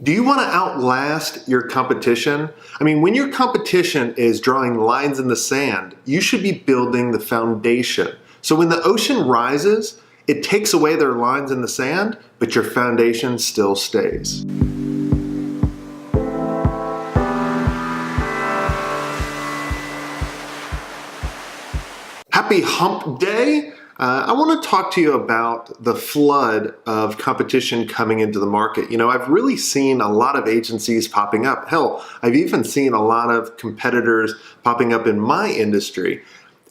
Do you want to outlast your competition? I mean, when your competition is drawing lines in the sand, you should be building the foundation. So when the ocean rises, it takes away their lines in the sand, but your foundation still stays. Happy hump day. I want to talk to you about the flood of competition coming into the market. You know, I've really seen a lot of agencies popping up. Hell, I've even seen a lot of competitors popping up in my industry.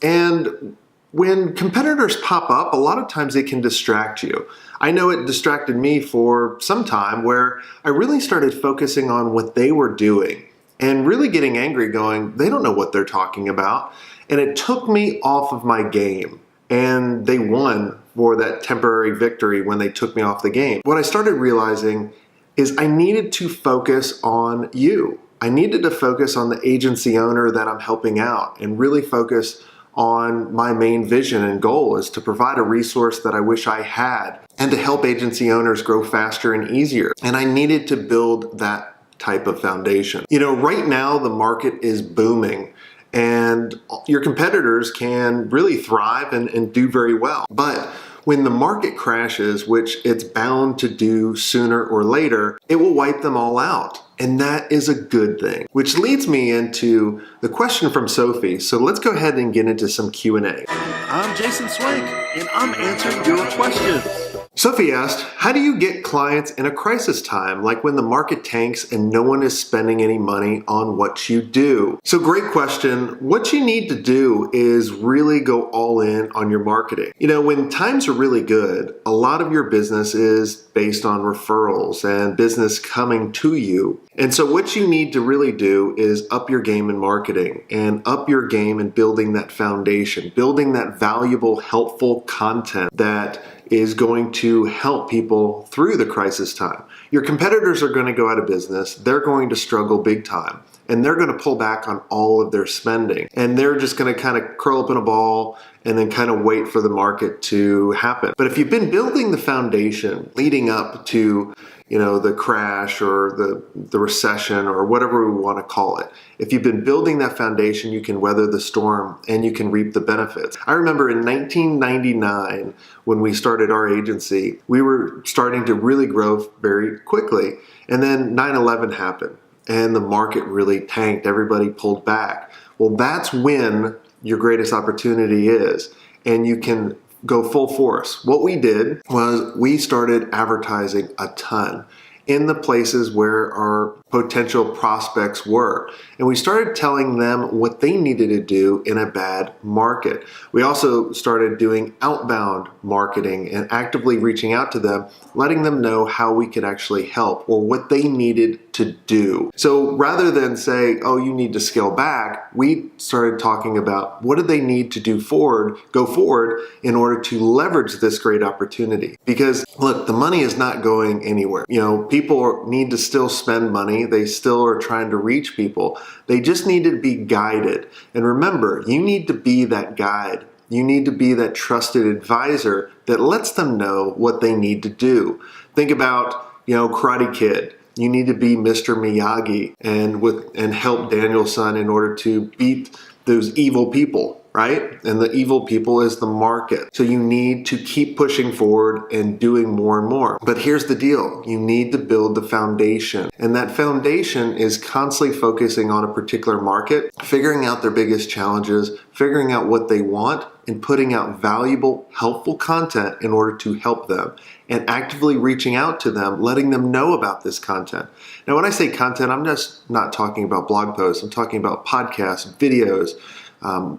And when competitors pop up, a lot of times they can distract you. I know it distracted me for some time where I really started focusing on what they were doing and really getting angry going, they don't know what they're talking about. And it took me off of my game. And they won for that temporary victory when they took me off the game. What I started realizing is I needed to focus on you. I needed to focus on the agency owner that I'm helping out and really focus on my main vision and goal is to provide a resource that I wish I had and to help agency owners grow faster and easier. And I needed to build that type of foundation. You know, right now the market is booming. And your competitors can really thrive and do very well. But when the market crashes, which it's bound to do sooner or later, it will wipe them all out. And that is a good thing. Which leads me into the question from Sophie. So let's go ahead and get into some Q&A. I'm Jason Swenk, and I'm answering your questions. Sophie asked, how do you get clients in a crisis time, like when the market tanks and no one is spending any money on what you do? So great question. What you need to do is really go all in on your marketing. You know, when times are really good, a lot of your business is based on referrals and business coming to you. And so what you need to really do is up your game in marketing and up your game in building that foundation, building that valuable, helpful content that is going to help people through the crisis time. Your competitors are going to go out of business. They're going to struggle big time. And they're going to pull back on all of their spending. And they're just going to kind of curl up in a ball and then kind of wait for the market to happen. But if you've been building the foundation leading up to, you know, the crash or the recession or whatever we want to call it, if you've been building that foundation, you can weather the storm and you can reap the benefits. I remember in 1999, when we started our agency, we were starting to really grow very quickly. And then 9/11 happened. And the market really tanked, everybody pulled back. Well, that's when your greatest opportunity is, and you can go full force. What we did was we started advertising a ton in the places where our potential prospects were. And we started telling them what they needed to do in a bad market. We also started doing outbound marketing and actively reaching out to them, letting them know how we could actually help or what they needed to do. So rather than say, oh, you need to scale back, we started talking about what do they need to go forward in order to leverage this great opportunity. Because look, the money is not going anywhere. You know, people need to still spend money. They still are trying to reach people. They just need to be guided. And remember, you need to be that guide. You need to be that trusted advisor that lets them know what they need to do. Think about, you know, Karate Kid. You need to be Mr. Miyagi and help Daniel's son in order to beat those evil people, right? And the evil people is the market. So you need to keep pushing forward and doing more and more. But here's the deal. You need to build the foundation. And that foundation is constantly focusing on a particular market, figuring out their biggest challenges, figuring out what they want, and putting out valuable, helpful content in order to help them, and actively reaching out to them, letting them know about this content. Now, when I say content, I'm just not talking about blog posts. I'm talking about podcasts, videos,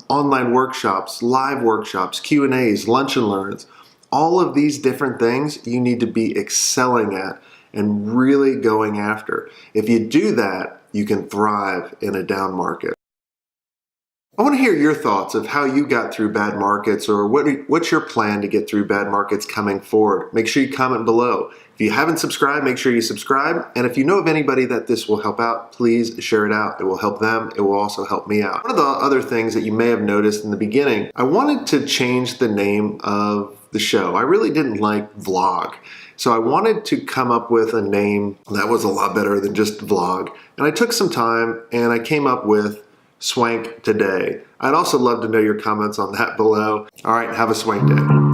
online workshops, live workshops, Q&As, lunch and learns. All of these different things you need to be excelling at and really going after. If you do that, you can thrive in a down market. I want to hear your thoughts of how you got through bad markets or what's your plan to get through bad markets coming forward. Make sure you comment below. If you haven't subscribed, make sure you subscribe. And if you know of anybody that this will help out, please share it out. It will help them. It will also help me out. One of the other things that you may have noticed in the beginning, I wanted to change the name of the show. I really didn't like vlog. So I wanted to come up with a name that was a lot better than just vlog. And I took some time and I came up with Swenk Today. I'd also love to know your comments on that below. All right, have a swank day.